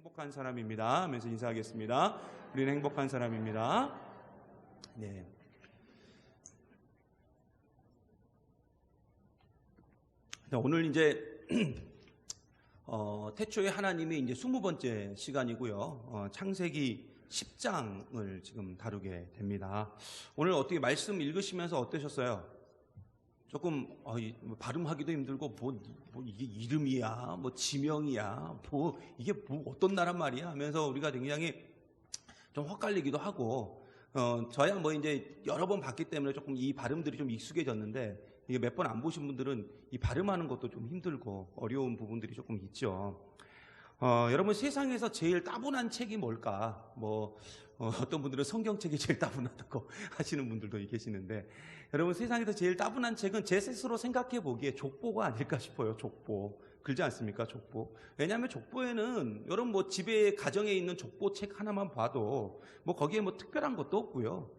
행복한 사람입니다 하면서 인사하겠습니다. 우리는 행복한 사람입니다. 네. 오늘 이제 태초에 하나님이 이제 20번째 시간이고요. 창세기 10장을 지금 다루게 됩니다. 오늘 어떻게 말씀 읽으시면서 어떠셨어요? 조금 발음하기도 힘들고 이게 이름이야, 지명이야, 이게 어떤 나란 말이야 하면서 우리가 굉장히 좀 헛갈리기도 하고 저야 이제 여러 번 봤기 때문에 조금 이 발음들이 좀 익숙해졌는데 이게 몇 번 안 보신 분들은 이 발음하는 것도 좀 힘들고 어려운 부분들이 조금 있죠. 여러분, 세상에서 제일 따분한 책이 뭘까? 어떤 분들은 성경책이 제일 따분하다고 하시는 분들도 계시는데, 여러분, 세상에서 제일 따분한 책은 제 스스로 생각해 보기에 족보가 아닐까 싶어요. 족보. 그러지 않습니까? 족보. 왜냐하면 족보에는 여러분 집에 가정에 있는 족보책 하나만 봐도 거기에 특별한 것도 없고요.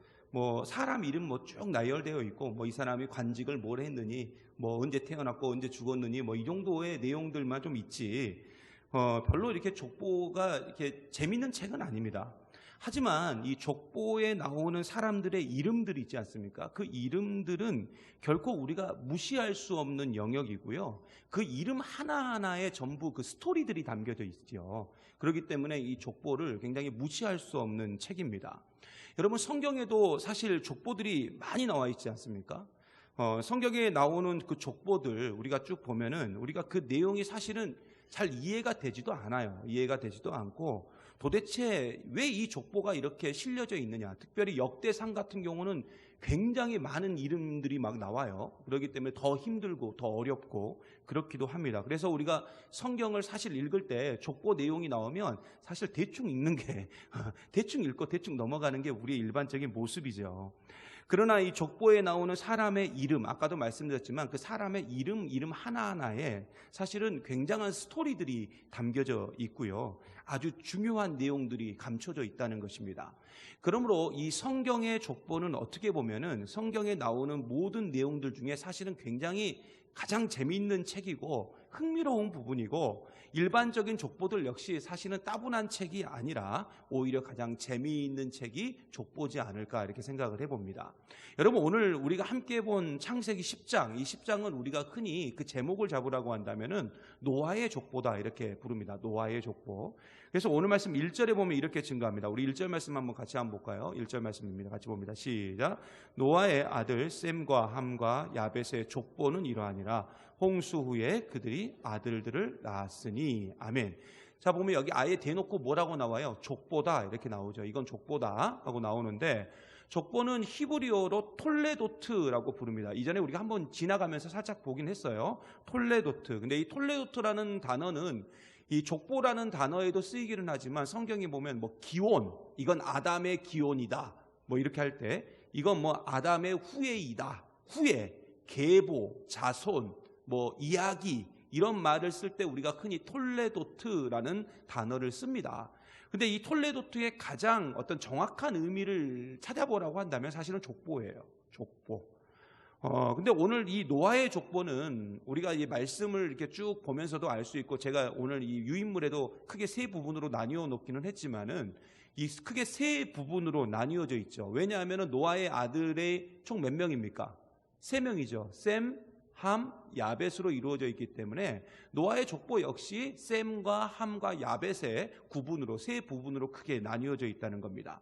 사람 이름 쭉 나열되어 있고 이 사람이 관직을 뭘 했느니 언제 태어났고 언제 죽었느니 이 정도의 내용들만 좀 있지 별로 이렇게 족보가 이렇게 재밌는 책은 아닙니다. 하지만 이 족보에 나오는 사람들의 이름들이 있지 않습니까? 그 이름들은 결코 우리가 무시할 수 없는 영역이고요. 그 이름 하나하나에 전부 그 스토리들이 담겨져 있죠. 그렇기 때문에 이 족보를 굉장히 무시할 수 없는 책입니다. 여러분, 성경에도 사실 족보들이 많이 나와 있지 않습니까? 성경에 나오는 그 족보들 우리가 쭉 보면은 우리가 그 내용이 사실은 잘 이해가 되지도 않아요. 이해가 되지도 않고 도대체 왜 이 족보가 이렇게 실려져 있느냐. 특별히 역대상 같은 경우는 굉장히 많은 이름들이 막 나와요. 그렇기 때문에 더 힘들고 더 어렵고 그렇기도 합니다. 그래서 우리가 성경을 사실 읽을 때 족보 내용이 나오면 사실 대충 읽는 게 대충 읽고 대충 넘어가는 게 우리의 일반적인 모습이죠. 그러나 이 족보에 나오는 사람의 이름, 아까도 말씀드렸지만 그 사람의 이름 하나하나에 사실은 굉장한 스토리들이 담겨져 있고요. 아주 중요한 내용들이 감춰져 있다는 것입니다. 그러므로 이 성경의 족보는 어떻게 보면은 성경에 나오는 모든 내용들 중에 사실은 굉장히 가장 재미있는 책이고 흥미로운 부분이고, 일반적인 족보들 역시 사실은 따분한 책이 아니라 오히려 가장 재미있는 책이 족보지 않을까 이렇게 생각을 해봅니다. 여러분, 오늘 우리가 함께 본 창세기 10장, 이 10장은 우리가 흔히 그 제목을 잡으라고 한다면은 노아의 족보다 이렇게 부릅니다. 노아의 족보. 그래서 오늘 말씀 1절에 보면 이렇게 증거합니다. 우리 1절 말씀 한번 같이 한번 볼까요? 1절 말씀입니다. 같이 봅니다. 시작. 노아의 아들 셈과 함과 야벳의 족보는 이러하니라. 홍수 후에 그들이 아들들을 낳았으니. 아멘. 자, 보면 여기 아예 대놓고 뭐라고 나와요? 족보다 이렇게 나오죠. 이건 족보다 하고 나오는데, 족보는 히브리어로 톨레도트라고 부릅니다. 이전에 우리가 한번 지나가면서 살짝 보긴 했어요. 톨레도트. 근데 이 톨레도트라는 단어는 이 족보라는 단어에도 쓰이기는 하지만 성경에 보면 기원, 이건 아담의 기원이다. 이렇게 할 때 이건 아담의 후예이다. 후예, 계보, 자손, 이야기, 이런 말을 쓸 때 우리가 흔히 톨레도트라는 단어를 씁니다. 근데 이 톨레도트의 가장 어떤 정확한 의미를 찾아보라고 한다면 사실은 족보예요. 족보. 근데 오늘 이 노아의 족보는 우리가 이 말씀을 이렇게 쭉 보면서도 알 수 있고, 제가 오늘 이 유인물에도 크게 세 부분으로 나뉘어 놓기는 했지만은 이 크게 세 부분으로 나뉘어져 있죠. 왜냐하면은 노아의 아들의 총 몇 명입니까? 3명이죠. 셈, 함, 야벳으로 이루어져 있기 때문에 노아의 족보 역시 셈과 함과 야벳의 구분으로, 세 부분으로 크게 나뉘어져 있다는 겁니다.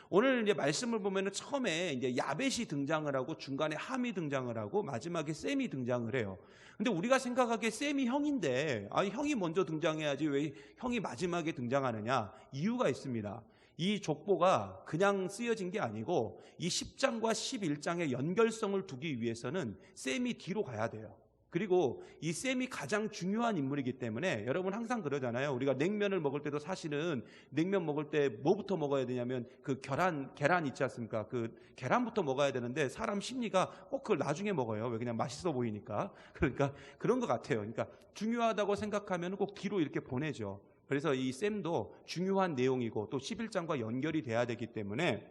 오늘 이제 말씀을 보면은 처음에 이제 야벳이 등장을 하고 중간에 함이 등장을 하고 마지막에 셈이 등장을 해요. 근데 우리가 생각하기에 셈이 형인데 형이 먼저 등장해야지 왜 형이 마지막에 등장하느냐? 이유가 있습니다. 이 족보가 그냥 쓰여진 게 아니고 이 10장과 11장의 연결성을 두기 위해서는 셈이 뒤로 가야 돼요. 그리고 이 셈이 가장 중요한 인물이기 때문에 여러분 항상 그러잖아요. 우리가 냉면을 먹을 때도 사실은 냉면 먹을 때 뭐부터 먹어야 되냐면 그 계란 있지 않습니까? 그 계란부터 먹어야 되는데 사람 심리가 꼭 그걸 나중에 먹어요. 왜? 그냥 맛있어 보이니까. 그러니까 그런 것 같아요. 그러니까 중요하다고 생각하면 꼭 뒤로 이렇게 보내죠. 그래서 이 셈도 중요한 내용이고 또 11장과 연결이 돼야 되기 때문에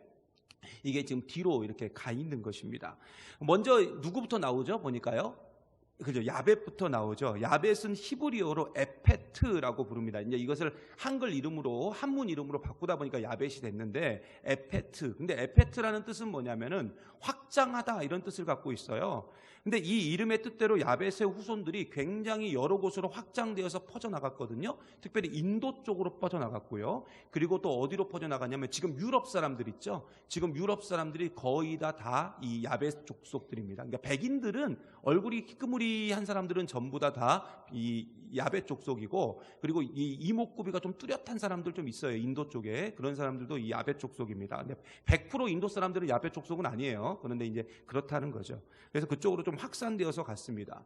이게 지금 뒤로 이렇게 가 있는 것입니다. 먼저 누구부터 나오죠? 보니까요. 그죠? 야벳부터 나오죠. 야벳은 히브리어로 에페트라고 부릅니다. 이제 이것을 한글 이름으로 한문 이름으로 바꾸다 보니까 야벳이 됐는데 에페트. 근데 에페트라는 뜻은 뭐냐면은 확장하다 이런 뜻을 갖고 있어요. 근데 이 이름의 뜻대로 야벳의 후손들이 굉장히 여러 곳으로 확장되어서 퍼져나갔거든요. 특별히 인도 쪽으로 퍼져나갔고요. 그리고 또 어디로 퍼져나갔냐면 지금 유럽 사람들 있죠. 지금 유럽 사람들이 거의 다 이 야벳 족속들입니다. 그러니까 백인들은 얼굴이 희끄무리한 사람들은 전부 다 이 야벳 족속이고, 그리고 이 이목구비가 좀 뚜렷한 사람들 좀 있어요. 인도 쪽에 그런 사람들도 이 야벳 족속입니다. 근데 100% 인도 사람들은 야벳 족속은 아니에요. 그런데 이제 그렇다는 거죠. 그래서 그쪽으로 좀 확산되어서 갔습니다.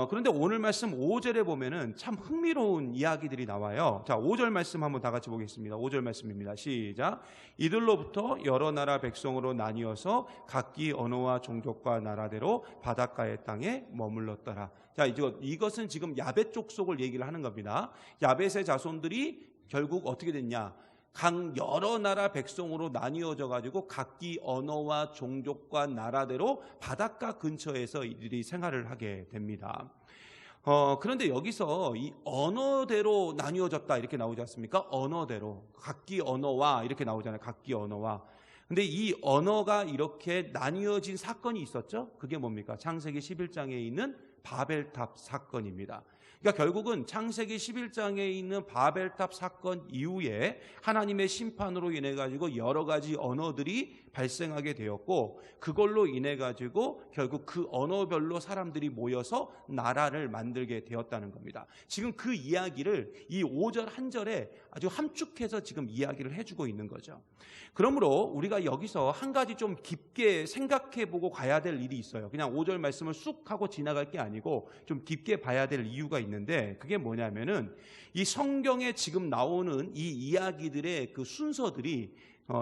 그런데 오늘 말씀 5절에 보면은 참 흥미로운 이야기들이 나와요. 자, 5절 말씀 한번 다 같이 보겠습니다. 5절 말씀입니다. 시작. 이들로부터 여러 나라 백성으로 나뉘어서 각기 언어와 종족과 나라대로 바닷가의 땅에 머물렀더라. 자, 이것은 지금 야벳 족속을 얘기를 하는 겁니다. 야벳의 자손들이 결국 어떻게 됐냐? 각 여러 나라 백성으로 나뉘어져 가지고 각기 언어와 종족과 나라대로 바닷가 근처에서 이들이 생활을 하게 됩니다. 그런데 여기서 이 언어대로 나뉘어졌다 이렇게 나오지 않습니까? 언어대로, 각기 언어와 이렇게 나오잖아요. 각기 언어와. 근데 이 언어가 이렇게 나뉘어진 사건이 있었죠. 그게 뭡니까? 창세기 11장에 있는 바벨탑 사건입니다. 그러니까 결국은 창세기 11장에 있는 바벨탑 사건 이후에 하나님의 심판으로 인해 가지고 여러 가지 언어들이 발생하게 되었고, 그걸로 인해 가지고 결국 그 언어별로 사람들이 모여서 나라를 만들게 되었다는 겁니다. 지금 그 이야기를 이 5절 한 절에 아주 함축해서 지금 이야기를 해주고 있는 거죠. 그러므로 우리가 여기서 한 가지 좀 깊게 생각해 보고 가야 될 일이 있어요. 그냥 5절 말씀을 쑥 하고 지나갈 게 아니고 좀 깊게 봐야 될 이유가 있는데, 그게 뭐냐면은 이 성경에 지금 나오는 이 이야기들의 그 순서들이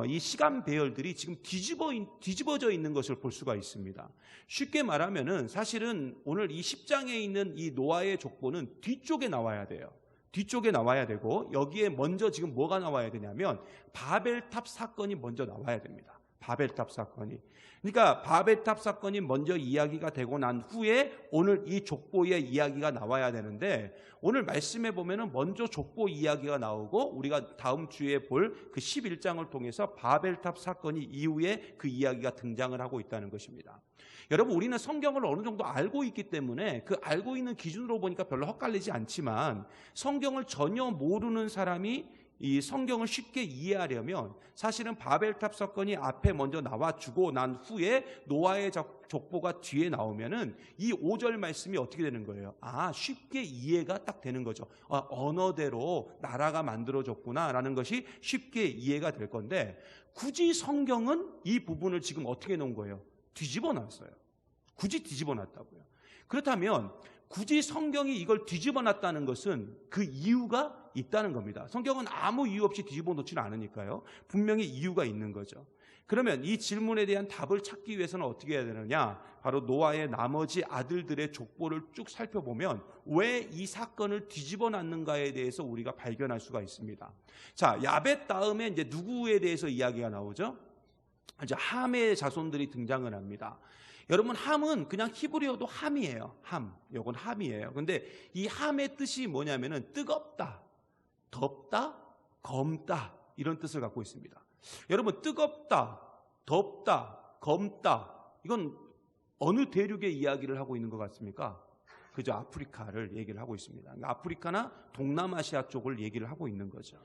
이 시간 배열들이 지금 뒤집어져 있는 것을 볼 수가 있습니다. 쉽게 말하면은 사실은 오늘 이 10장에 있는 이 노아의 족보는 뒤쪽에 나와야 돼요. 뒤쪽에 나와야 되고, 여기에 먼저 지금 뭐가 나와야 되냐면 바벨탑 사건이 먼저 나와야 됩니다. 바벨탑 사건이. 그러니까 바벨탑 사건이 먼저 이야기가 되고 난 후에 오늘 이 족보의 이야기가 나와야 되는데, 오늘 말씀에 보면은 먼저 족보 이야기가 나오고 우리가 다음 주에 볼 그 11장을 통해서 바벨탑 사건이 이후에 그 이야기가 등장을 하고 있다는 것입니다. 여러분, 우리는 성경을 어느 정도 알고 있기 때문에 그 알고 있는 기준으로 보니까 별로 헛갈리지 않지만, 성경을 전혀 모르는 사람이 이 성경을 쉽게 이해하려면 사실은 바벨탑 사건이 앞에 먼저 나와주고 난 후에 노아의 족보가 뒤에 나오면은 이 5절 말씀이 어떻게 되는 거예요? 쉽게 이해가 딱 되는 거죠. 언어대로 나라가 만들어졌구나라는 것이 쉽게 이해가 될 건데, 굳이 성경은 이 부분을 지금 어떻게 놓은 거예요? 뒤집어 놨어요. 굳이 뒤집어 놨다고요. 그렇다면 굳이 성경이 이걸 뒤집어 놨다는 것은 그 이유가 있다는 겁니다. 성경은 아무 이유 없이 뒤집어 놓지는 않으니까요. 분명히 이유가 있는 거죠. 그러면 이 질문에 대한 답을 찾기 위해서는 어떻게 해야 되느냐? 바로 노아의 나머지 아들들의 족보를 쭉 살펴보면 왜 이 사건을 뒤집어 놨는가에 대해서 우리가 발견할 수가 있습니다. 자, 야벳 다음에 이제 누구에 대해서 이야기가 나오죠? 이제 함의 자손들이 등장을 합니다. 여러분, 함은 그냥 히브리어도 함이에요. 함. 이건 함이에요. 근데 이 함의 뜻이 뭐냐면은 뜨겁다, 덥다, 검다 이런 뜻을 갖고 있습니다. 여러분, 뜨겁다, 덥다, 검다, 이건 어느 대륙의 이야기를 하고 있는 것 같습니까? 그저 아프리카를 얘기를 하고 있습니다. 아프리카나 동남아시아 쪽을 얘기를 하고 있는 거죠.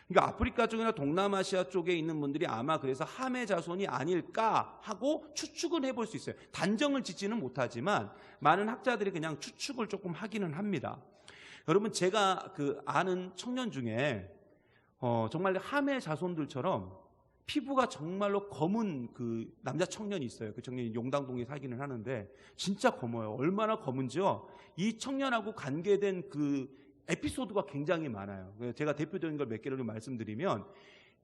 그러니까 아프리카 쪽이나 동남아시아 쪽에 있는 분들이 아마 그래서 함의 자손이 아닐까 하고 추측은 해볼 수 있어요. 단정을 짓지는 못하지만 많은 학자들이 그냥 추측을 조금 하기는 합니다. 여러분, 제가 아는 청년 중에 정말 함의 자손들처럼 피부가 정말로 검은 그 남자 청년이 있어요. 그 청년이 용당동에 살기는 하는데 진짜 검어요. 얼마나 검은지요? 이 청년하고 관계된 그 에피소드가 굉장히 많아요. 제가 대표적인 걸 몇 개를 좀 말씀드리면,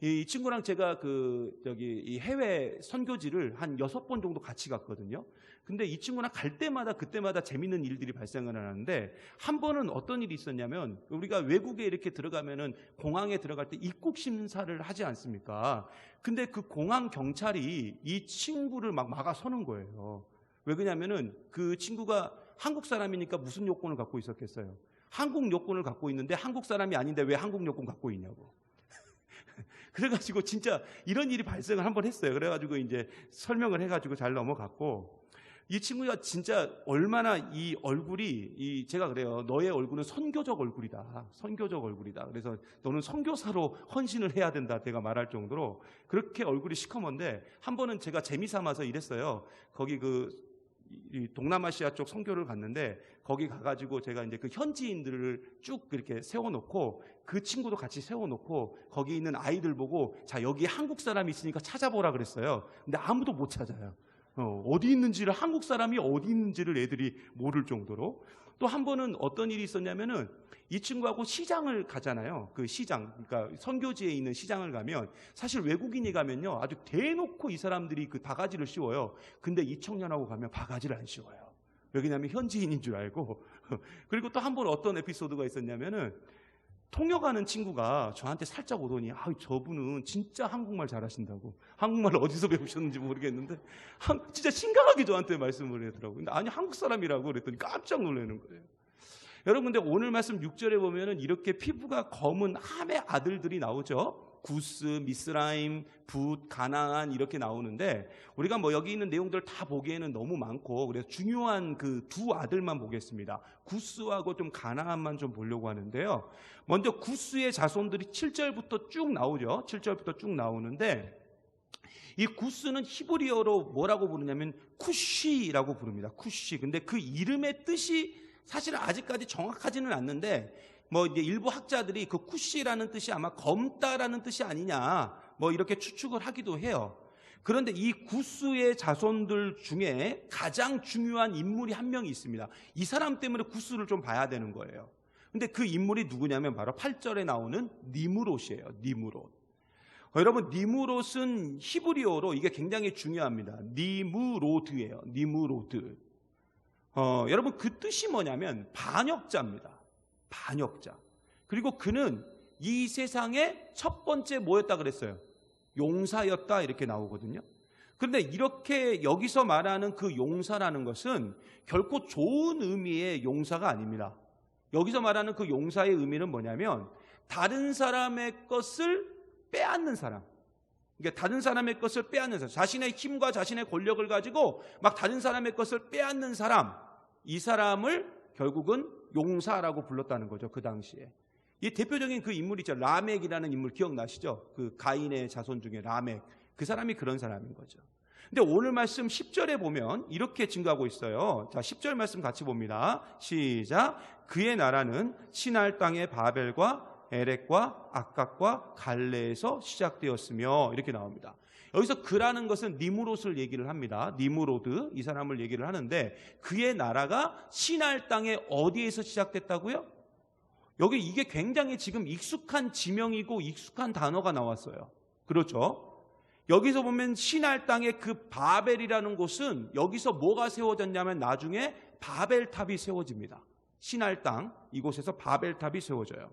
이 친구랑 제가 이 해외 선교지를 한 6번 정도 같이 갔거든요. 근데 이 친구랑 갈 때마다 그때마다 재밌는 일들이 발생을 하는데, 한 번은 어떤 일이 있었냐면, 우리가 외국에 이렇게 들어가면은 공항에 들어갈 때 입국 심사를 하지 않습니까? 근데 그 공항 경찰이 이 친구를 막 막아서는 거예요. 왜 그러냐면은 그 친구가 한국 사람이니까 무슨 요건을 갖고 있었겠어요? 한국 여권을 갖고 있는데 한국 사람이 아닌데 왜 한국 여권 갖고 있냐고. 그래가지고 진짜 이런 일이 발생을 한번 했어요. 그래가지고 이제 설명을 해가지고 잘 넘어갔고, 이 친구가 진짜 얼마나 이 얼굴이, 제가 그래요. 너의 얼굴은 선교적 얼굴이다. 선교적 얼굴이다. 그래서 너는 선교사로 헌신을 해야 된다. 제가 말할 정도로 그렇게 얼굴이 시커먼데, 한 번은 제가 재미삼아서 이랬어요. 거기 이 동남아시아 쪽 선교를 갔는데, 거기 가가지고 제가 이제 그 현지인들을 쭉 이렇게 세워놓고, 그 친구도 같이 세워놓고, 거기 있는 아이들 보고, 자, 여기 한국 사람이 있으니까 찾아보라 그랬어요. 근데 아무도 못 찾아요. 어디 있는지를, 한국 사람이 어디 있는지를 애들이 모를 정도로. 또 한 번은 어떤 일이 있었냐면은, 이 친구하고 시장을 가잖아요. 그 시장, 그러니까 선교지에 있는 시장을 가면, 사실 외국인이 가면요, 아주 대놓고 이 사람들이 그 바가지를 씌워요. 근데 이 청년하고 가면 바가지를 안 씌워요. 왜냐하면 현지인인 줄 알고. 그리고 또 한 번 어떤 에피소드가 있었냐면은, 통역하는 친구가 저한테 살짝 오더니, 저분은 진짜 한국말 잘하신다고. 한국말 어디서 배우셨는지 모르겠는데 진짜 심각하게 저한테 말씀을 하더라고요. 근데 아니, 한국 사람이라고 그랬더니 깜짝 놀라는 거예요. 여러분, 근데 오늘 말씀 6절에 보면은 이렇게 피부가 검은 함의 아들들이 나오죠. 구스, 미스라임, 붓, 가나안 이렇게 나오는데, 우리가 뭐 여기 있는 내용들 다 보기에는 너무 많고, 그래서 중요한 그 두 아들만 보겠습니다. 구스하고 좀 가나안만 좀 보려고 하는데요. 먼저 구스의 자손들이 7절부터 쭉 나오죠. 7절부터 쭉 나오는데, 이 구스는 히브리어로 뭐라고 부르냐면 쿠시라고 부릅니다. 쿠시. 근데 그 이름의 뜻이 사실은 아직까지 정확하지는 않는데, 뭐 이제 일부 학자들이 그 쿠시라는 뜻이 아마 검다라는 뜻이 아니냐, 뭐 이렇게 추측을 하기도 해요. 그런데 이 구스의 자손들 중에 가장 중요한 인물이 한 명이 있습니다. 이 사람 때문에 구스를 좀 봐야 되는 거예요. 근데 그 인물이 누구냐면 바로 8절에 나오는 니므롯이에요. 니므롯. 여러분, 니므롯은 히브리어로 이게 굉장히 중요합니다. 니므로드예요. 니므로드. 여러분, 그 뜻이 뭐냐면 반역자입니다. 반역자. 그리고 그는 이 세상의 첫 번째 뭐였다 그랬어요? 용사였다, 이렇게 나오거든요. 그런데 이렇게 여기서 말하는 그 용사라는 것은 결코 좋은 의미의 용사가 아닙니다. 여기서 말하는 그 용사의 의미는 뭐냐면 다른 사람의 것을 빼앗는 사람. 그러니까 다른 사람의 것을 빼앗는 사람, 자신의 힘과 자신의 권력을 가지고 막 다른 사람의 것을 빼앗는 사람, 이 사람을 결국은 용사라고 불렀다는 거죠. 그 당시에. 이 대표적인 그 인물이 있죠. 라멕이라는 인물 기억나시죠? 그 가인의 자손 중에 라멕. 그 사람이 그런 사람인 거죠. 근데 오늘 말씀 10절에 보면 이렇게 증거하고 있어요. 자, 10절 말씀 같이 봅니다. 시작. 그의 나라는 시날 땅의 바벨과 에렉과 악각과 갈레에서 시작되었으며, 이렇게 나옵니다. 여기서 그라는 것은 니므롯을 얘기를 합니다. 니므로드, 이 사람을 얘기를 하는데, 그의 나라가 시날 땅에 어디에서 시작됐다고요? 여기 이게 굉장히 지금 익숙한 지명이고 익숙한 단어가 나왔어요. 그렇죠? 여기서 보면 시날 땅의 그 바벨이라는 곳은 여기서 뭐가 세워졌냐면 나중에 바벨탑이 세워집니다. 시날 땅 이곳에서 바벨탑이 세워져요.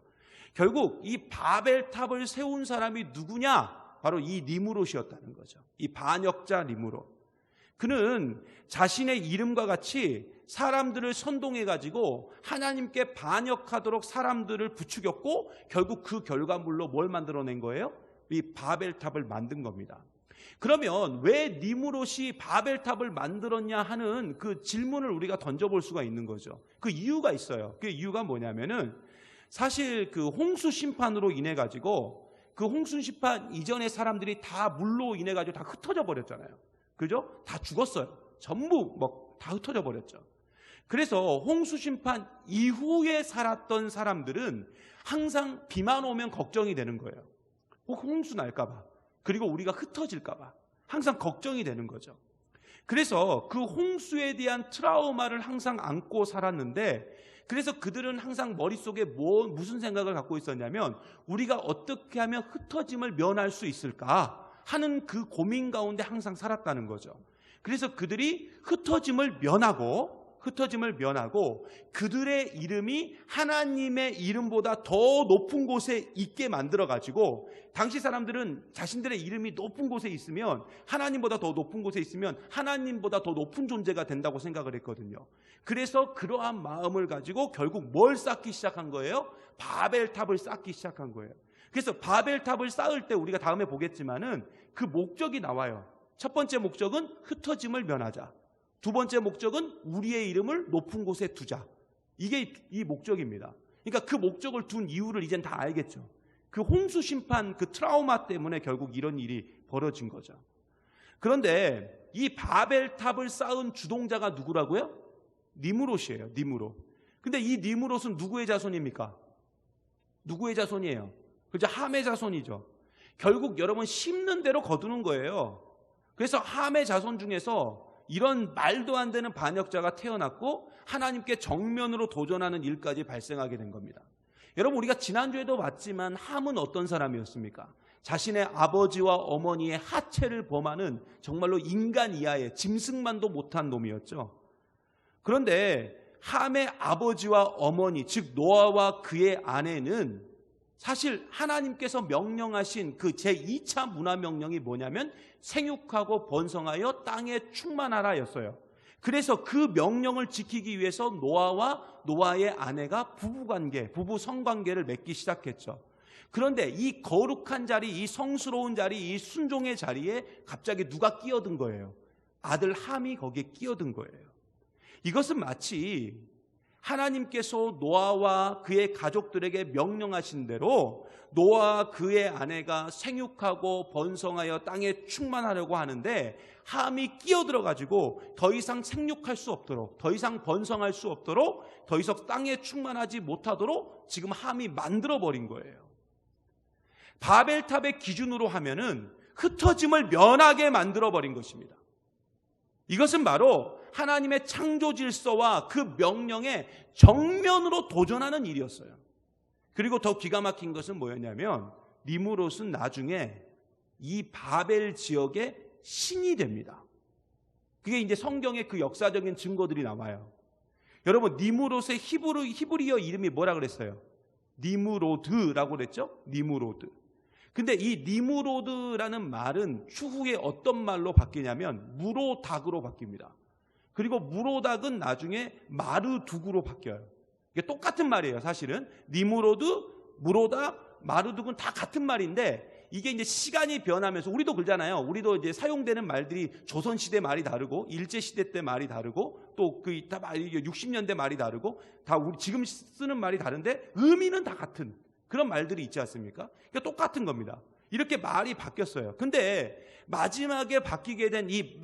결국 이 바벨탑을 세운 사람이 누구냐? 바로 이 니므롯이었다는 거죠. 이 반역자 니므롯. 그는 자신의 이름과 같이 사람들을 선동해가지고 하나님께 반역하도록 사람들을 부추겼고, 결국 그 결과물로 뭘 만들어낸 거예요? 이 바벨탑을 만든 겁니다. 그러면 왜 니므롯이 바벨탑을 만들었냐 하는 그 질문을 우리가 던져볼 수가 있는 거죠. 그 이유가 있어요. 그 이유가 뭐냐면은 사실 그 홍수 심판으로 인해 가지고, 그 홍수 심판 이전에 사람들이 다 물로 인해 가지고 다 흩어져 버렸잖아요. 그죠? 다 죽었어요. 전부 뭐 다 흩어져 버렸죠. 그래서 홍수 심판 이후에 살았던 사람들은 항상 비만 오면 걱정이 되는 거예요. 혹 홍수 날까 봐. 그리고 우리가 흩어질까 봐. 항상 걱정이 되는 거죠. 그래서 그 홍수에 대한 트라우마를 항상 안고 살았는데, 그래서 그들은 항상 머릿속에 무슨 생각을 갖고 있었냐면, 우리가 어떻게 하면 흩어짐을 면할 수 있을까 하는 그 고민 가운데 항상 살았다는 거죠. 그래서 그들이 흩어짐을 면하고 흩어짐을 면하고 그들의 이름이 하나님의 이름보다 더 높은 곳에 있게 만들어가지고, 당시 사람들은 자신들의 이름이 높은 곳에 있으면, 하나님보다 더 높은 곳에 있으면 하나님보다 더 높은 존재가 된다고 생각을 했거든요. 그래서 그러한 마음을 가지고 결국 뭘 쌓기 시작한 거예요? 바벨탑을 쌓기 시작한 거예요. 그래서 바벨탑을 쌓을 때 우리가 다음에 보겠지만은 그 목적이 나와요. 첫 번째 목적은 흩어짐을 면하자. 두 번째 목적은 우리의 이름을 높은 곳에 두자. 이게 이 목적입니다. 그러니까 그 목적을 둔 이유를 이젠 다 알겠죠. 그 홍수 심판, 그 트라우마 때문에 결국 이런 일이 벌어진 거죠. 그런데 이 바벨탑을 쌓은 주동자가 누구라고요? 니므롯이에요. 니므롯. 근데 이 니므롯은 누구의 자손입니까? 누구의 자손이에요? 그죠? 함의 자손이죠. 결국 여러분 심는 대로 거두는 거예요. 그래서 함의 자손 중에서 이런 말도 안 되는 반역자가 태어났고 하나님께 정면으로 도전하는 일까지 발생하게 된 겁니다. 여러분, 우리가 지난주에도 봤지만 함은 어떤 사람이었습니까? 자신의 아버지와 어머니의 하체를 범하는 정말로 인간 이하의 짐승만도 못한 놈이었죠. 그런데 함의 아버지와 어머니, 즉 노아와 그의 아내는 사실 하나님께서 명령하신 그 제2차 문화명령이 뭐냐면 생육하고 번성하여 땅에 충만하라 였어요. 그래서 그 명령을 지키기 위해서 노아와 노아의 아내가 부부관계, 부부 성관계를 맺기 시작했죠. 그런데 이 거룩한 자리, 이 성스러운 자리, 이 순종의 자리에 갑자기 누가 끼어든 거예요? 아들 함이 거기에 끼어든 거예요. 이것은 마치 하나님께서 노아와 그의 가족들에게 명령하신 대로 노아와 그의 아내가 생육하고 번성하여 땅에 충만하려고 하는데 함이 끼어들어가지고 더 이상 생육할 수 없도록, 더 이상 번성할 수 없도록, 더 이상 땅에 충만하지 못하도록 지금 함이 만들어버린 거예요. 바벨탑의 기준으로 하면은 흩어짐을 면하게 만들어버린 것입니다. 이것은 바로 하나님의 창조 질서와 그 명령에 정면으로 도전하는 일이었어요. 그리고 더 기가 막힌 것은 뭐였냐면 니므롯은 나중에 이 바벨 지역의 신이 됩니다. 그게 이제 성경의 그 역사적인 증거들이 나와요. 여러분, 니므롯의 히브리어 이름이 뭐라 그랬어요? 니므로드라고 그랬죠? 니므로드. 근데 이 니므로드라는 말은 추후에 어떤 말로 바뀌냐면 무로닥으로 바뀝니다. 그리고 무로닥은 나중에 마르둑으로 바뀌어요. 이게 똑같은 말이에요. 사실은 니므로드, 무로닥, 마르둑은 다 같은 말인데 이게 이제 시간이 변하면서 우리도 그러잖아요. 우리도 이제 사용되는 말들이 조선시대 말이 다르고 일제시대 때 말이 다르고 또 그 다 60년대 말이 다르고 다 우리 지금 쓰는 말이 다른데 의미는 다 같은 그런 말들이 있지 않습니까? 그러니까 똑같은 겁니다. 이렇게 말이 바뀌었어요. 근데 마지막에 바뀌게 된 이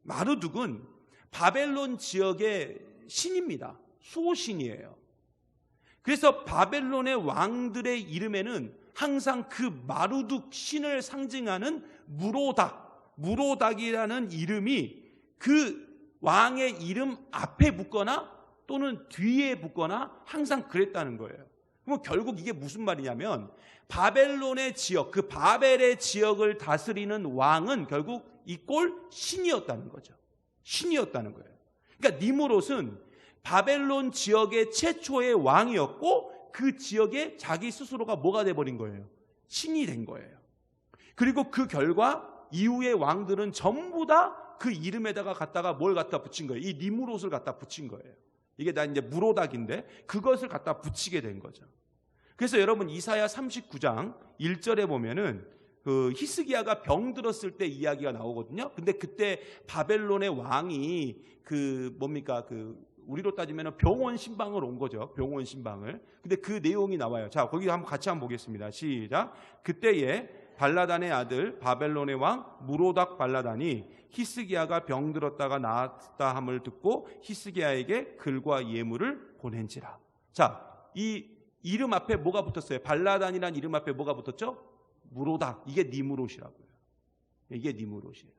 마르둑은 바벨론 지역의 신입니다. 수호신이에요. 그래서 바벨론의 왕들의 이름에는 항상 그 마르둑 신을 상징하는 무로닥이라는 이름이 그 왕의 이름 앞에 붙거나 또는 뒤에 붙거나 항상 그랬다는 거예요. 그럼 결국 이게 무슨 말이냐면 바벨론의 지역, 그 바벨의 지역을 다스리는 왕은 결국 이꼴 신이었다는 거죠. 신이었다는 거예요. 그러니까 니므롯은 바벨론 지역의 최초의 왕이었고 그 지역에 자기 스스로가 뭐가 돼버린 거예요? 신이 된 거예요. 그리고 그 결과 이후의 왕들은 전부 다 그 이름에다가 갖다가 뭘 갖다 붙인 거예요? 이 니므롯을 갖다 붙인 거예요. 이게 다 이제 무로닥인데 그것을 갖다 붙이게 된 거죠. 그래서 여러분 이사야 39장 1절에 보면은 그 히스기야가 병들었을 때 이야기가 나오거든요. 근데 그때 바벨론의 왕이 그 뭡니까? 그 우리로 따지면 병원 신방을 온 거죠. 병원 신방을. 근데 그 내용이 나와요. 자, 거기 같이 한번 보겠습니다. 시작. 그때에 발라단의 아들 바벨론의 왕 무로닥 발라단이 히스기야가 병들었다가 나았다 함을 듣고 히스기야에게 글과 예물을 보낸지라. 자, 이 이름 앞에 뭐가 붙었어요? 발라단이라는 이름 앞에 뭐가 붙었죠? 무로닥. 이게 니므롯이라고요. 이게 니므롯이에요.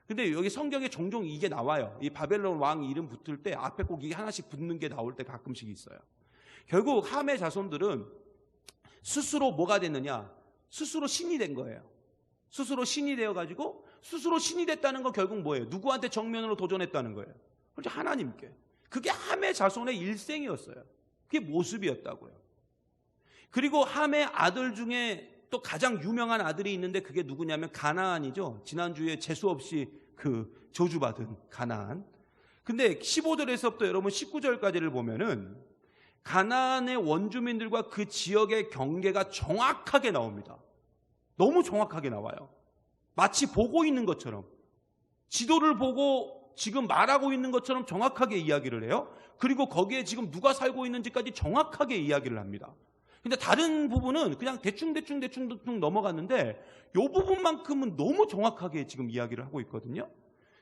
근데 여기 성경에 종종 이게 나와요. 이 바벨론 왕 이름 붙을 때 앞에 꼭 이게 하나씩 붙는 게 나올 때 가끔씩 있어요. 결국 함의 자손들은 스스로 뭐가 됐느냐? 스스로 신이 된 거예요. 스스로 신이 되어가지고 스스로 신이 됐다는 건 결국 뭐예요? 누구한테 정면으로 도전했다는 거예요? 그렇죠? 하나님께. 그게 함의 자손의 일생이었어요. 그게 모습이었다고요. 그리고 함의 아들 중에 또 가장 유명한 아들이 있는데 그게 누구냐면 가나안이죠. 지난주에 재수없이 그 저주받은 가나안. 근데 15절에서부터 여러분 19절까지를 보면은 가나안의 원주민들과 그 지역의 경계가 정확하게 나옵니다. 너무 정확하게 나와요. 마치 보고 있는 것처럼, 지도를 보고 지금 말하고 있는 것처럼 정확하게 이야기를 해요. 그리고 거기에 지금 누가 살고 있는지까지 정확하게 이야기를 합니다. 근데 다른 부분은 그냥 대충 넘어갔는데 이 부분만큼은 너무 정확하게 지금 이야기를 하고 있거든요.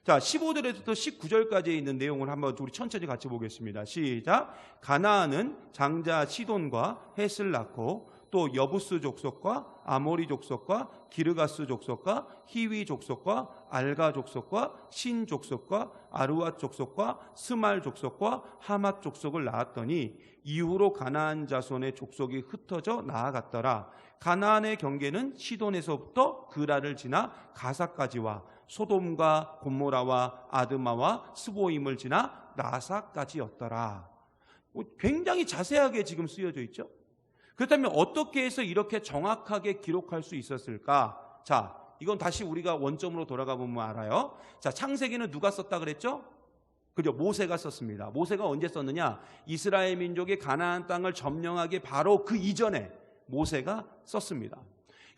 자, 15절에서 19절까지 있는 내용을 한번 우리 천천히 같이 보겠습니다. 시작. 가나안은 장자 시돈과 헷을 낳고 또 여부스 족속과 아모리 족속과 기르가스 족속과 히위 족속과 알가 족속과 신 족속과 아루앗 족속과 스말 족속과 하맛 족속을 낳았더니 이후로 가나안 자손의 족속이 흩어져 나아갔더라. 가나안의 경계는 시돈에서부터 그라를 지나 가사까지와 소돔과 곰모라와 아드마와 스보임을 지나 라사까지였더라. 굉장히 자세하게 지금 쓰여져 있죠. 그렇다면 어떻게 해서 이렇게 정확하게 기록할 수 있었을까? 자, 이건 다시 우리가 원점으로 돌아가 보면 알아요. 자, 창세기는 누가 썼다 그랬죠? 그죠? 모세가 썼습니다. 모세가 언제 썼느냐? 이스라엘 민족이 가나안 땅을 점령하기 바로 그 이전에 모세가 썼습니다.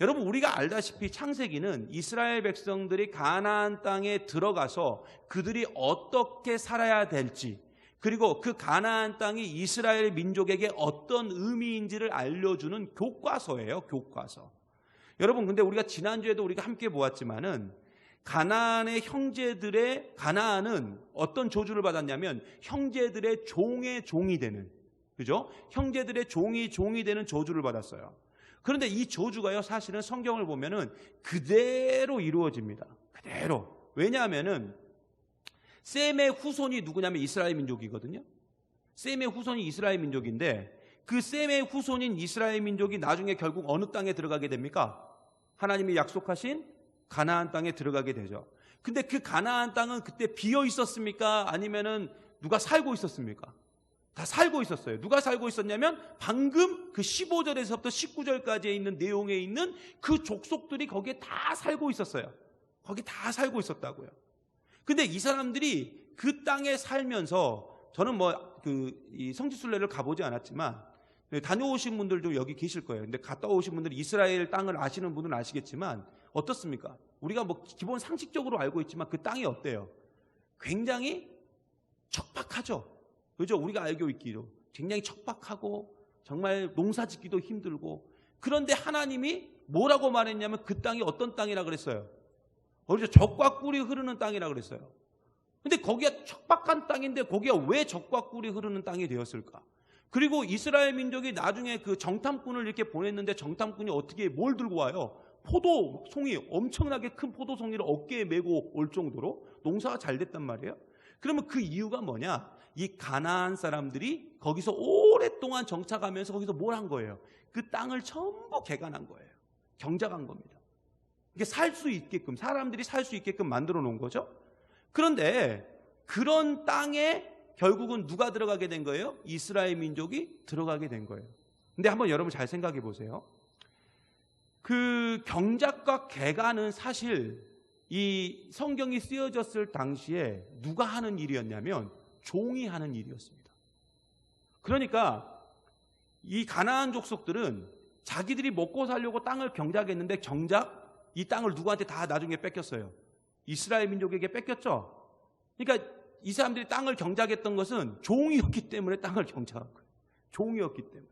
여러분, 우리가 알다시피 창세기는 이스라엘 백성들이 가나안 땅에 들어가서 그들이 어떻게 살아야 될지, 그리고 그 가나안 땅이 이스라엘 민족에게 어떤 의미인지를 알려주는 교과서예요. 교과서. 여러분, 근데 우리가 지난주에도 우리가 함께 보았지만은 가나안의 형제들의, 가나안은 어떤 저주를 받았냐면 형제들의 종의 종이 되는, 그죠? 형제들의 종이 되는 저주를 받았어요. 그런데 이 저주가요, 사실은 성경을 보면은 그대로 이루어집니다. 그대로. 왜냐하면은 셈의 후손이 누구냐면 이스라엘 민족이거든요. 셈의 후손이 이스라엘 민족인데 그 셈의 후손인 이스라엘 민족이 나중에 결국 어느 땅에 들어가게 됩니까? 하나님이 약속하신 가나안 땅에 들어가게 되죠. 근데 그 가나안 땅은 그때 비어 있었습니까? 아니면은 누가 살고 있었습니까? 다 살고 있었어요. 누가 살고 있었냐면 방금 그 15절에서부터 19절까지에 있는 내용에 있는 그 족속들이 거기에 다 살고 있었어요. 거기 다 살고 있었다고요. 근데 이 사람들이 그 땅에 살면서, 저는 이 성지순례를 가보지 않았지만 다녀오신 분들도 여기 계실 거예요. 근데 갔다 오신 분들이 이스라엘 땅을 아시는 분은 아시겠지만 어떻습니까? 우리가 기본 상식적으로 알고 있지만 그 땅이 어때요? 굉장히 척박하죠. 그죠? 우리가 알고 있기로 굉장히 척박하고 정말 농사 짓기도 힘들고, 그런데 하나님이 뭐라고 말했냐면 그 땅이 어떤 땅이라 그랬어요? 어디서 젖과 꿀이 흐르는 땅이라 그랬어요. 근데 거기가 척박한 땅인데 거기가 왜 젖과 꿀이 흐르는 땅이 되었을까? 그리고 이스라엘 민족이 나중에 그 정탐꾼을 이렇게 보냈는데 정탐꾼이 어떻게 뭘 들고 와요? 포도송이, 엄청나게 큰 포도송이를 어깨에 메고 올 정도로 농사가 잘 됐단 말이에요. 그러면 그 이유가 뭐냐? 이 가나안 사람들이 거기서 오랫동안 정착하면서 거기서 뭘 한 거예요? 그 땅을 전부 개간한 거예요. 경작한 겁니다. 이게 살 수 있게끔, 사람들이 살 수 있게끔 만들어 놓은 거죠. 그런데 그런 땅에 결국은 누가 들어가게 된 거예요? 이스라엘 민족이 들어가게 된 거예요. 근데 한번 여러분 잘 생각해 보세요. 그 경작과 개간은 사실 이 성경이 쓰여졌을 당시에 누가 하는 일이었냐면 종이 하는 일이었습니다. 그러니까 이 가나안 족속들은 자기들이 먹고 살려고 땅을 경작했는데 정작 이 땅을 누구한테 다 나중에 뺏겼어요. 이스라엘 민족에게 뺏겼죠. 그러니까 이 사람들이 땅을 경작했던 것은 종이었기 때문에 땅을 경작한 거예요. 종이었기 때문에.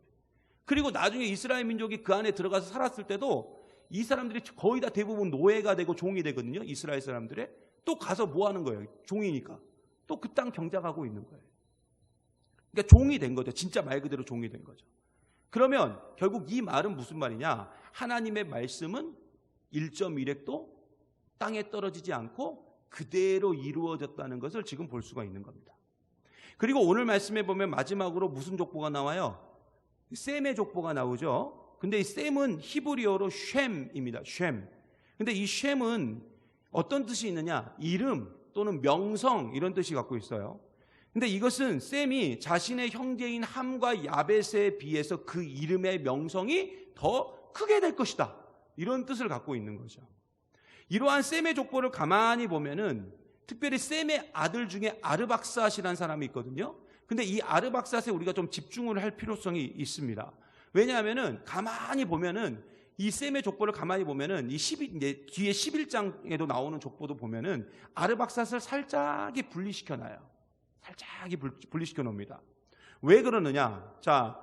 그리고 나중에 이스라엘 민족이 그 안에 들어가서 살았을 때도 이 사람들이 거의 다 대부분 노예가 되고 종이 되거든요. 이스라엘 사람들의. 또 가서 뭐 하는 거예요? 종이니까. 또 그 땅 경작하고 있는 거예요. 그러니까 종이 된 거죠. 진짜 말 그대로 종이 된 거죠. 그러면 결국 이 말은 무슨 말이냐? 하나님의 말씀은 1.1획도 땅에 떨어지지 않고 그대로 이루어졌다는 것을 지금 볼 수가 있는 겁니다. 그리고 오늘 말씀에 보면 마지막으로 무슨 족보가 나와요? 셈의 족보가 나오죠. 근데 이 셈은 히브리어로 쉔입니다. 쉔. 근데 이 쉔은 어떤 뜻이 있느냐? 이름 또는 명성, 이런 뜻이 갖고 있어요. 근데 이것은 셈이 자신의 형제인 함과 야벳에 비해서 그 이름의 명성이 더 크게 될 것이다, 이런 뜻을 갖고 있는 거죠. 이러한 셈의 족보를 가만히 보면은 특별히 셈의 아들 중에 아르박삿이라는 사람이 있거든요. 근데 이 아르박삿에 우리가 좀 집중을 할 필요성이 있습니다. 왜냐하면은 가만히 보면은 이 셈의 족보를 가만히 보면은 이제 뒤에 11장에도 나오는 족보도 보면은 아르박삿을 살짝이 분리시켜 놔요. 살짝이 분리시켜 놓습니다. 왜 그러느냐? 자,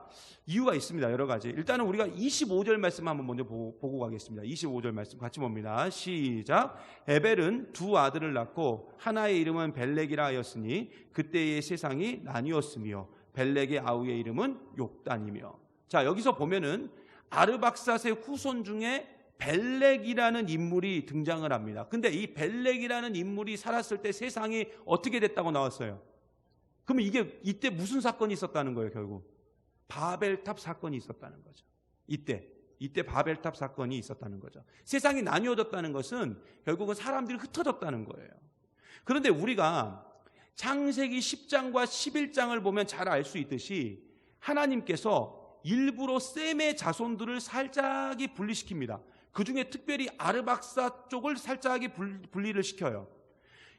이유가 있습니다. 여러 가지. 일단은 우리가 25절 말씀 한번 먼저 보고 가겠습니다. 25절 말씀 같이 봅니다. 시작. 에벨은 두 아들을 낳고 하나의 이름은 벨렉이라 하였으니 그때의 세상이 나뉘었으며 벨렉의 아우의 이름은 욕단이며. 자, 여기서 보면은 아르박삿의 후손 중에 벨렉이라는 인물이 등장을 합니다. 근데 이 벨렉이라는 인물이 살았을 때 세상이 어떻게 됐다고 나왔어요? 그러면 이때 무슨 사건이 있었다는 거예요? 결국 바벨탑 사건이 있었다는 거죠. 이때 바벨탑 사건이 있었다는 거죠. 세상이 나뉘어졌다는 것은 결국은 사람들이 흩어졌다는 거예요. 그런데 우리가 창세기 10장과 11장을 보면 잘 알 수 있듯이 하나님께서 일부러 셈의 자손들을 살짝이 분리시킵니다. 그 중에 특별히 아르박삿 쪽을 살짝이 분리를 시켜요.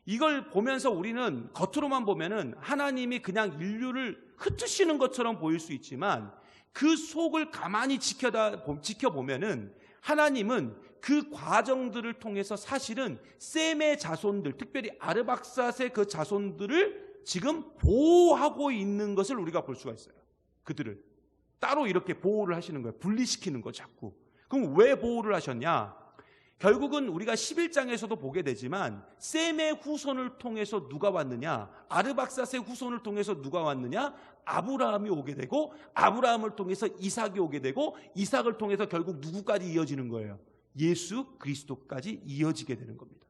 이걸 보면서 우리는 겉으로만 보면은 하나님이 그냥 인류를 흩으시는 것처럼 보일 수 있지만 그 속을 가만히 지켜보면은 하나님은 그 과정들을 통해서 사실은 셈의 자손들, 특별히 아르박삿의 그 자손들을 지금 보호하고 있는 것을 우리가 볼 수가 있어요. 그들을 따로 이렇게 보호를 하시는 거예요. 분리시키는 거 자꾸. 그럼 왜 보호를 하셨냐? 결국은 우리가 11장에서도 보게 되지만 셈의 후손을 통해서 누가 왔느냐? 아르박삿의 후손을 통해서 누가 왔느냐? 아브라함이 오게 되고 아브라함을 통해서 이삭이 오게 되고 이삭을 통해서 결국 누구까지 이어지는 거예요? 예수 그리스도까지 이어지게 되는 겁니다.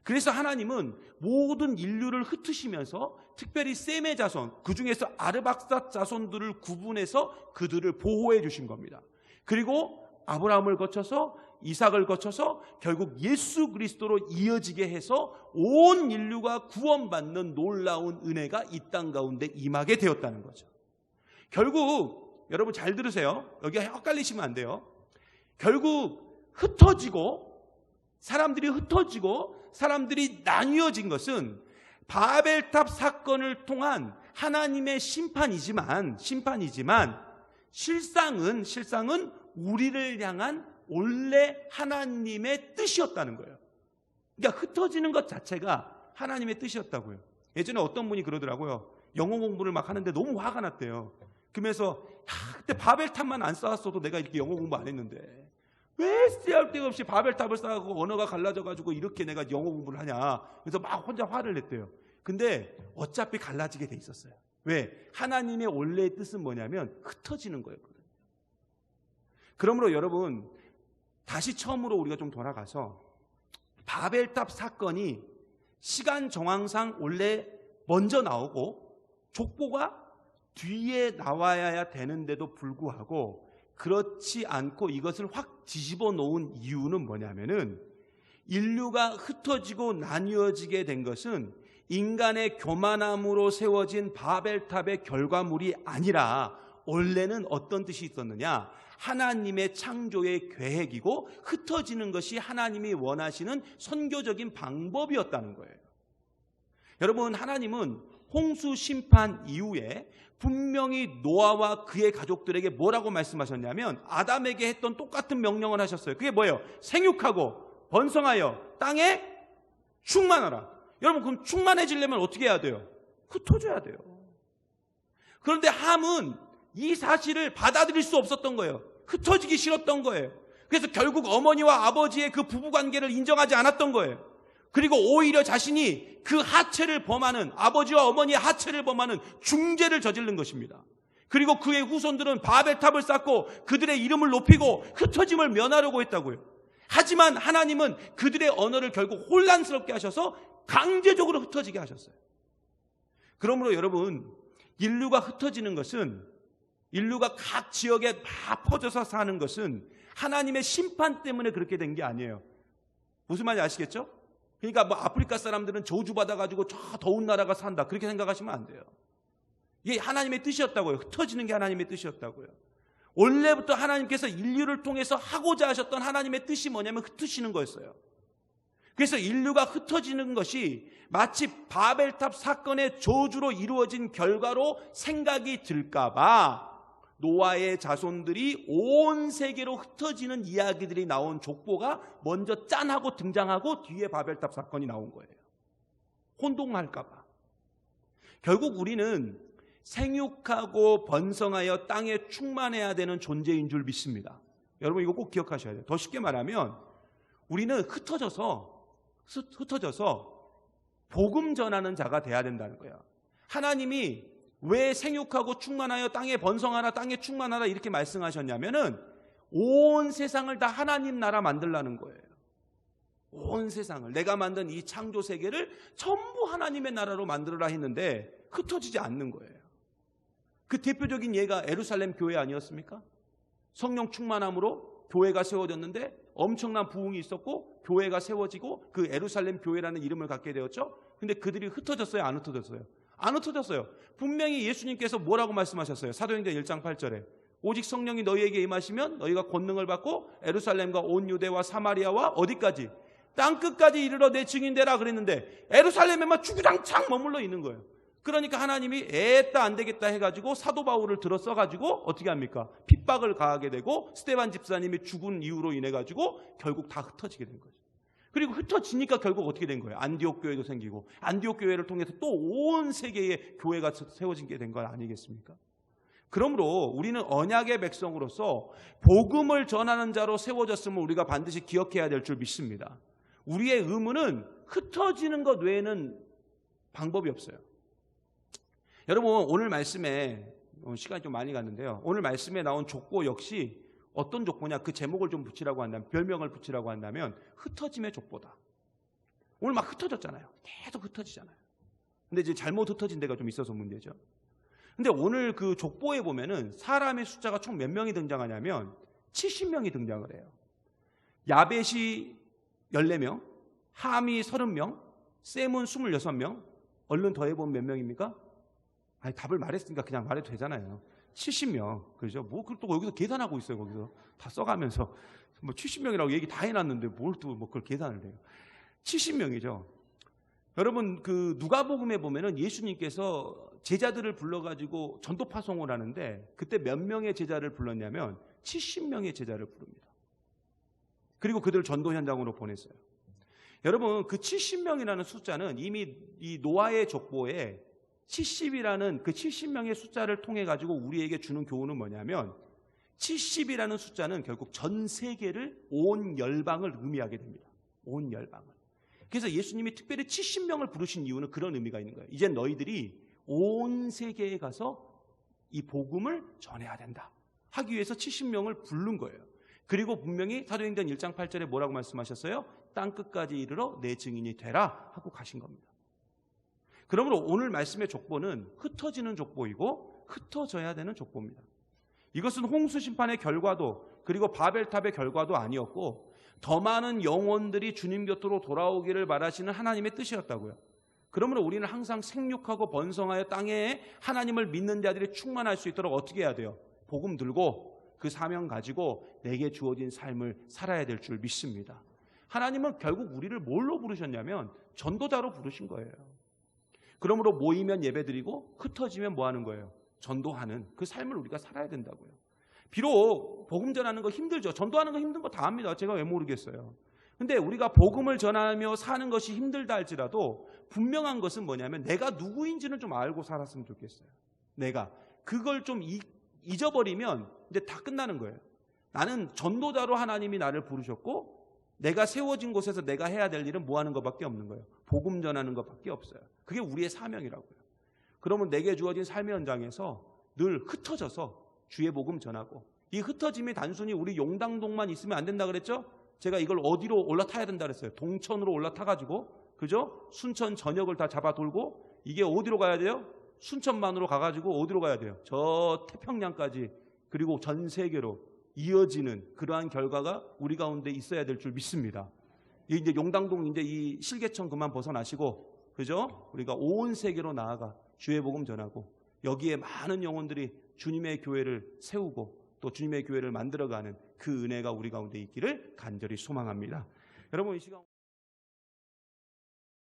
그래서 하나님은 모든 인류를 흩으시면서 특별히 셈의 자손, 그중에서 아르박삿 자손들을 구분해서 그들을 보호해 주신 겁니다. 그리고 아브라함을 거쳐서 이삭을 거쳐서 결국 예수 그리스도로 이어지게 해서 온 인류가 구원받는 놀라운 은혜가 이 땅 가운데 임하게 되었다는 거죠. 결국 여러분 잘 들으세요. 여기 헷갈리시면 안 돼요. 결국 사람들이 나뉘어진 것은 바벨탑 사건을 통한 하나님의 심판이지만 실상은 우리를 향한 원래 하나님의 뜻이었다는 거예요. 그러니까 흩어지는 것 자체가 하나님의 뜻이었다고요. 예전에 어떤 분이 그러더라고요. 영어 공부를 막 하는데 너무 화가 났대요. 그러면서 그때 바벨탑만 안 쌓았어도 내가 이렇게 영어 공부 안 했는데 왜 쓸데없이 바벨탑을 쌓고 언어가 갈라져가지고 이렇게 내가 영어 공부를 하냐. 그래서 막 혼자 화를 냈대요. 근데 어차피 갈라지게 돼 있었어요. 왜? 하나님의 원래의 뜻은 뭐냐면 흩어지는 거였거든요. 그러므로 여러분 다시 처음으로 우리가 좀 돌아가서 바벨탑 사건이 시간 정황상 원래 먼저 나오고 족보가 뒤에 나와야 되는데도 불구하고 그렇지 않고 이것을 확 뒤집어 놓은 이유는 뭐냐면은 인류가 흩어지고 나뉘어지게 된 것은 인간의 교만함으로 세워진 바벨탑의 결과물이 아니라 원래는 어떤 뜻이 있었느냐? 하나님의 창조의 계획이고 흩어지는 것이 하나님이 원하시는 선교적인 방법이었다는 거예요. 여러분, 하나님은 홍수 심판 이후에 분명히 노아와 그의 가족들에게 뭐라고 말씀하셨냐면 아담에게 했던 똑같은 명령을 하셨어요. 그게 뭐예요? 생육하고 번성하여 땅에 충만하라. 여러분, 그럼 충만해지려면 어떻게 해야 돼요? 흩어져야 돼요. 그런데 함은 이 사실을 받아들일 수 없었던 거예요. 흩어지기 싫었던 거예요. 그래서 결국 어머니와 아버지의 그 부부관계를 인정하지 않았던 거예요. 그리고 오히려 자신이 그 하체를 범하는, 아버지와 어머니의 하체를 범하는 중죄를 저지른 것입니다. 그리고 그의 후손들은 바벨탑을 쌓고 그들의 이름을 높이고 흩어짐을 면하려고 했다고요. 하지만 하나님은 그들의 언어를 결국 혼란스럽게 하셔서 강제적으로 흩어지게 하셨어요. 그러므로 여러분, 인류가 흩어지는 것은, 인류가 각 지역에 다 퍼져서 사는 것은 하나님의 심판 때문에 그렇게 된 게 아니에요. 무슨 말인지 아시겠죠? 그러니까 뭐 아프리카 사람들은 저주받아가지고 저 더운 나라가 산다, 그렇게 생각하시면 안 돼요. 이게 하나님의 뜻이었다고요. 흩어지는 게 하나님의 뜻이었다고요. 원래부터 하나님께서 인류를 통해서 하고자 하셨던 하나님의 뜻이 뭐냐면 흩으시는 거였어요. 그래서 인류가 흩어지는 것이 마치 바벨탑 사건의 저주로 이루어진 결과로 생각이 들까봐 노아의 자손들이 온 세계로 흩어지는 이야기들이 나온 족보가 먼저 짠하고 등장하고 뒤에 바벨탑 사건이 나온 거예요. 혼동할까봐. 결국 우리는 생육하고 번성하여 땅에 충만해야 되는 존재인 줄 믿습니다. 여러분 이거 꼭 기억하셔야 돼요. 더 쉽게 말하면 우리는 흩어져서 복음 전하는 자가 돼야 된다는 거예요. 하나님이 왜 생육하고 충만하여 땅에 번성하라, 땅에 충만하라 이렇게 말씀하셨냐면은 온 세상을 다 하나님 나라 만들라는 거예요. 온 세상을, 내가 만든 이 창조 세계를 전부 하나님의 나라로 만들어라 했는데 흩어지지 않는 거예요. 그 대표적인 예가 예루살렘 교회 아니었습니까? 성령 충만함으로 교회가 세워졌는데 엄청난 부흥이 있었고 교회가 세워지고 그 예루살렘 교회라는 이름을 갖게 되었죠. 근데 그들이 흩어졌어요, 안 흩어졌어요? 안 흩어졌어요. 분명히 예수님께서 뭐라고 말씀하셨어요? 사도행전 1장 8절에 오직 성령이 너희에게 임하시면 너희가 권능을 받고 예루살렘과 온 유대와 사마리아와 어디까지? 땅끝까지 이르러 내 증인 되라 그랬는데 예루살렘에만 주구장창 머물러 있는 거예요. 그러니까 하나님이 애따 안 되겠다 해가지고 사도 바울을 들어 써가지고 어떻게 합니까? 핍박을 가하게 되고 스데반 집사님이 죽은 이유로 인해가지고 결국 다 흩어지게 된 거죠. 그리고 흩어지니까 결국 어떻게 된 거예요? 안디옥 교회도 생기고 안디옥 교회를 통해서 또 온 세계에 교회가 세워지게 된 건 아니겠습니까? 그러므로 우리는 언약의 백성으로서 복음을 전하는 자로 세워졌음을 우리가 반드시 기억해야 될 줄 믿습니다. 우리의 의무는 흩어지는 것 외에는 방법이 없어요. 여러분 오늘 말씀에 시간이 좀 많이 갔는데요. 오늘 말씀에 나온 족보 역시 어떤 족보냐, 그 제목을 좀 붙이라고 한다면, 별명을 붙이라고 한다면 흩어짐의 족보다. 오늘 막 흩어졌잖아요. 계속 흩어지잖아요. 근데 이제 잘못 흩어진 데가 좀 있어서 문제죠. 근데 오늘 그 족보에 보면은 사람의 숫자가 총 몇 명이 등장하냐면 70명이 등장을 해요. 야벳이 14명, 함이 30명, 셈은 26명. 얼른 더해보면 몇 명입니까? 아니, 답을 말했으니까 그냥 말해도 되잖아요. 70명. 그죠? 뭐, 또 여기서 계산하고 있어요. 거기서 다 써가면서. 뭐 70명이라고 얘기 다 해놨는데 뭘 또 뭐 그걸 계산을 해요. 70명이죠. 여러분, 그 누가복음에 보면은 예수님께서 제자들을 불러가지고 전도 파송을 하는데 그때 몇 명의 제자를 불렀냐면 70명의 제자를 부릅니다. 그리고 그들을 전도 현장으로 보냈어요. 여러분, 그 70명이라는 숫자는 이미 이 노아의 족보에 70이라는 그 70명의 숫자를 통해 가지고 우리에게 주는 교훈은 뭐냐면 70이라는 숫자는 결국 전 세계를, 온 열방을 의미하게 됩니다. 온 열방을. 그래서 예수님이 특별히 70명을 부르신 이유는 그런 의미가 있는 거예요. 이제 너희들이 온 세계에 가서 이 복음을 전해야 된다 하기 위해서 70명을 부른 거예요. 그리고 분명히 사도행전 1장 8절에 뭐라고 말씀하셨어요? 땅끝까지 이르러 내 증인이 되라 하고 가신 겁니다. 그러므로 오늘 말씀의 족보는 흩어지는 족보이고 흩어져야 되는 족보입니다. 이것은 홍수 심판의 결과도, 그리고 바벨탑의 결과도 아니었고 더 많은 영혼들이 주님 곁으로 돌아오기를 바라시는 하나님의 뜻이었다고요. 그러므로 우리는 항상 생육하고 번성하여 땅에 하나님을 믿는 자들이 충만할 수 있도록 어떻게 해야 돼요? 복음 들고 그 사명 가지고 내게 주어진 삶을 살아야 될 줄 믿습니다. 하나님은 결국 우리를 뭘로 부르셨냐면 전도자로 부르신 거예요. 그러므로 모이면 예배드리고 흩어지면 뭐 하는 거예요? 전도하는 그 삶을 우리가 살아야 된다고요. 비록 복음 전하는 거 힘들죠. 전도하는 거 힘든 거 다 압니다. 제가 왜 모르겠어요. 근데 우리가 복음을 전하며 사는 것이 힘들다 할지라도 분명한 것은 뭐냐면 내가 누구인지는 좀 알고 살았으면 좋겠어요. 내가 그걸 좀 잊어버리면 이제 다 끝나는 거예요. 나는 전도자로 하나님이 나를 부르셨고 내가 세워진 곳에서 내가 해야 될 일은 뭐 하는 것밖에 없는 거예요. 복음 전하는 것밖에 없어요. 그게 우리의 사명이라고요. 그러면 내게 주어진 삶의 현장에서 늘 흩어져서 주의 복음 전하고, 이 흩어짐이 단순히 우리 용당동만 있으면 안 된다 그랬죠? 제가 이걸 어디로 올라타야 된다 그랬어요. 동천으로 올라타가지고, 그죠? 순천 전역을 다 잡아 돌고, 이게 어디로 가야 돼요? 순천만으로 가가지고 어디로 가야 돼요? 저 태평양까지, 그리고 전 세계로 이어지는 그러한 결과가 우리 가운데 있어야 될 줄 믿습니다. 이제 용당동 이제 이 실개천 그만 벗어나시고, 그죠? 우리가 온 세계로 나아가 주의 복음 전하고 여기에 많은 영혼들이 주님의 교회를 세우고 또 주님의 교회를 만들어가는 그 은혜가 우리 가운데 있기를 간절히 소망합니다. 여러분 이 시간